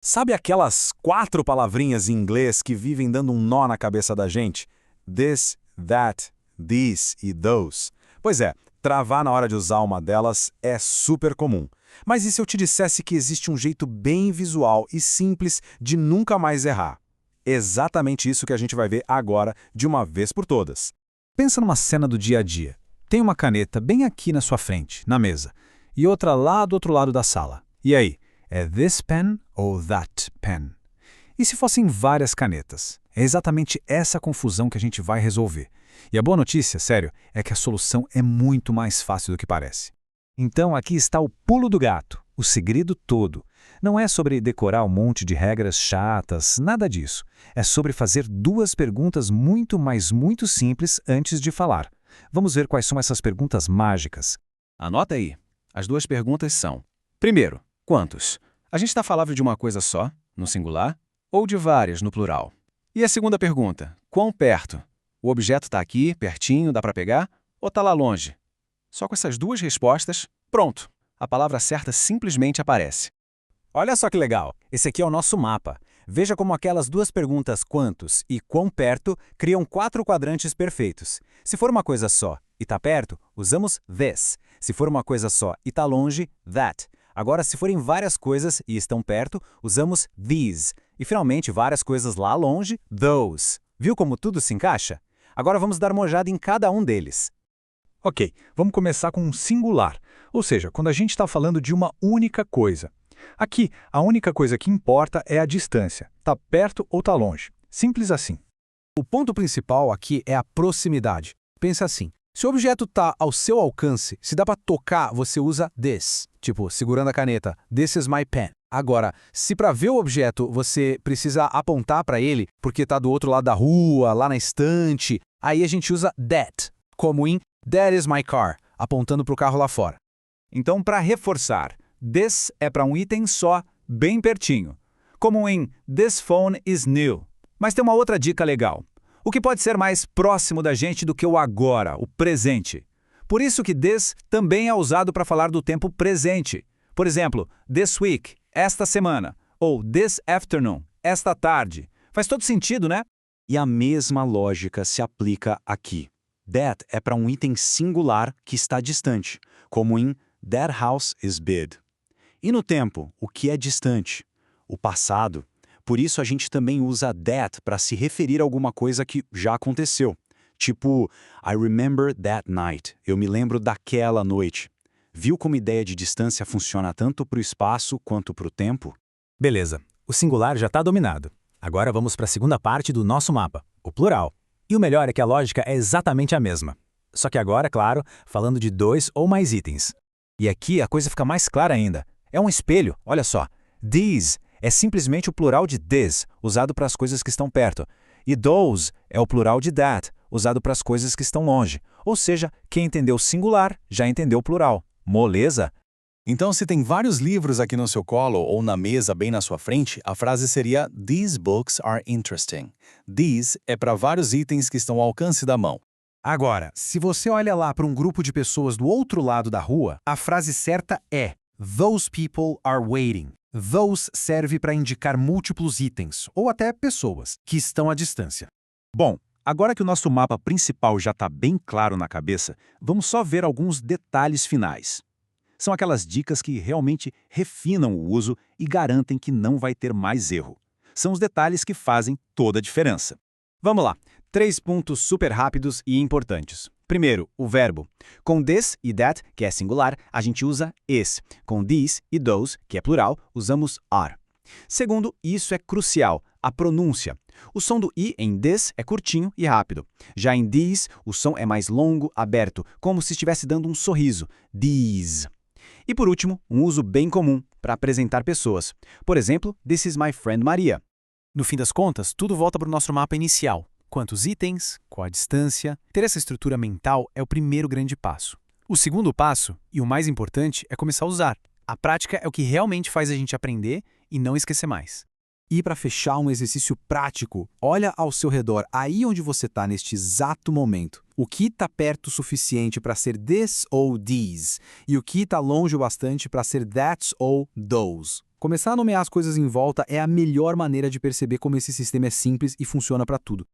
Sabe aquelas 4 palavrinhas em inglês que vivem dando um nó na cabeça da gente? This, that, these e those. Pois é, travar na hora de usar uma delas é super comum. Mas e se eu te dissesse que existe um jeito bem visual e simples de nunca mais errar? Exatamente isso que a gente vai ver agora, de uma vez por todas. Pensa numa cena do dia a dia. Tem uma caneta bem aqui na sua frente, na mesa, e outra lá do outro lado da sala. E aí, é this pen ou that pen? E se fossem várias canetas? É exatamente essa confusão que a gente vai resolver. E a boa notícia, sério, é que a solução é muito mais fácil do que parece. Então aqui está o pulo do gato, o segredo todo. Não é sobre decorar um monte de regras chatas, nada disso. É sobre fazer 2 perguntas muito simples antes de falar. Vamos ver quais são essas perguntas mágicas. Anota aí. As 2 perguntas são: primeiro, quantos? A gente está falando de uma coisa só, no singular, ou de várias, no plural? E a segunda pergunta: quão perto? O objeto está aqui, pertinho, dá para pegar? Ou está lá longe? Só com essas 2 respostas, pronto! A palavra certa simplesmente aparece. Olha só que legal, esse aqui é o nosso mapa. Veja como aquelas 2 perguntas quantos e quão perto criam 4 quadrantes perfeitos. Se for uma coisa só e está perto, usamos this. Se for uma coisa só e está longe, that. Agora, se forem várias coisas e estão perto, usamos these. E finalmente, várias coisas lá longe, those. Viu como tudo se encaixa? Agora vamos dar uma olhada em cada um deles. Ok, vamos começar com um singular, ou seja, quando a gente está falando de uma única coisa. Aqui, a única coisa que importa é a distância. Está perto ou está longe. Simples assim. O ponto principal aqui é a proximidade. Pensa assim, se o objeto está ao seu alcance, se dá para tocar, você usa this. Tipo, segurando a caneta, this is my pen. Agora, se para ver o objeto você precisa apontar para ele, porque está do outro lado da rua, lá na estante, aí a gente usa that, como em that is my car, apontando para o carro lá fora. Então, para reforçar, this é para um item só, bem pertinho. Como em this phone is new. Mas tem uma outra dica legal. O que pode ser mais próximo da gente do que o agora, o presente. Por isso que this também é usado para falar do tempo presente. Por exemplo, this week, esta semana, ou this afternoon, esta tarde. Faz todo sentido, né? E a mesma lógica se aplica aqui. That é para um item singular que está distante, como em that house is big. E no tempo, o que é distante? O passado. Por isso a gente também usa that para se referir a alguma coisa que já aconteceu. Tipo, I remember that night. Eu me lembro daquela noite. Viu como a ideia de distância funciona tanto para o espaço quanto para o tempo? Beleza, o singular já está dominado. Agora vamos para a segunda parte do nosso mapa, o plural. E o melhor é que a lógica é exatamente a mesma. Só que agora, claro, falando de 2 ou mais itens. E aqui a coisa fica mais clara ainda. É um espelho, olha só. These é simplesmente o plural de this, usado para as coisas que estão perto. E those é o plural de that, usado para as coisas que estão longe. Ou seja, quem entendeu o singular já entendeu o plural. Moleza? Então, se tem vários livros aqui no seu colo ou na mesa bem na sua frente, a frase seria These books are interesting. These é para vários itens que estão ao alcance da mão. Agora, se você olha lá para um grupo de pessoas do outro lado da rua, a frase certa é Those people are waiting. Those serve para indicar múltiplos itens, ou até pessoas, que estão à distância. Bom, agora que o nosso mapa principal já está bem claro na cabeça, vamos só ver alguns detalhes finais. São aquelas dicas que realmente refinam o uso e garantem que não vai ter mais erro. São os detalhes que fazem toda a diferença. Vamos lá, 3 pontos super rápidos e importantes. Primeiro, o verbo. Com this e that, que é singular, a gente usa is. Com these e those, que é plural, usamos are. Segundo, e isso é crucial, a pronúncia. O som do i em this é curtinho e rápido. Já em these, o som é mais longo, aberto, como se estivesse dando um sorriso. These. E por último, um uso bem comum para apresentar pessoas. Por exemplo, this is my friend Maria. No fim das contas, tudo volta para o nosso mapa inicial. Quantos itens, qual a distância. Ter essa estrutura mental é o primeiro grande passo. O segundo passo, e o mais importante, é começar a usar. A prática é o que realmente faz a gente aprender e não esquecer mais. E para fechar um exercício prático, olha ao seu redor, aí onde você está neste exato momento. O que está perto o suficiente para ser this ou these? E o que está longe o bastante para ser that's ou those? Começar a nomear as coisas em volta é a melhor maneira de perceber como esse sistema é simples e funciona para tudo.